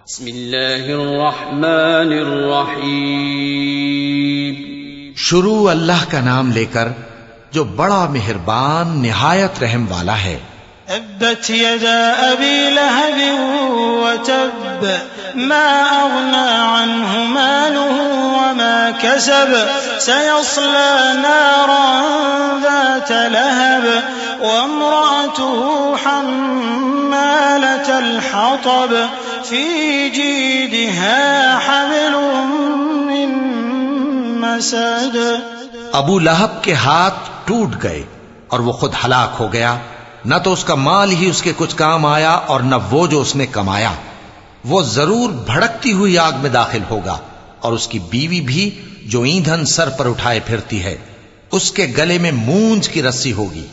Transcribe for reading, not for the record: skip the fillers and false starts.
بسم اللہ الرحمن الرحیم. شروع اللہ کا نام لے کر جو بڑا مہربان نہایت رحم والا ہے. تبت يدا أبي لهب وتب ما أغنى عنه ماله وما كسب سيصلى نارا ذات لهب وامرأته حمالة الحطب في جيدها حبل من مسد. ابو لہب کے ہاتھ ٹوٹ گئے اور وہ خود ہلاک ہو گیا. نہ تو اس کا مال ہی اس کے کچھ کام آیا اور نہ وہ جو اس نے کمایا. وہ ضرور بھڑکتی ہوئی آگ میں داخل ہوگا اور اس کی بیوی بھی جو ایندھن سر پر اٹھائے پھرتی ہے اس کے گلے میں مونج کی رسی ہوگی.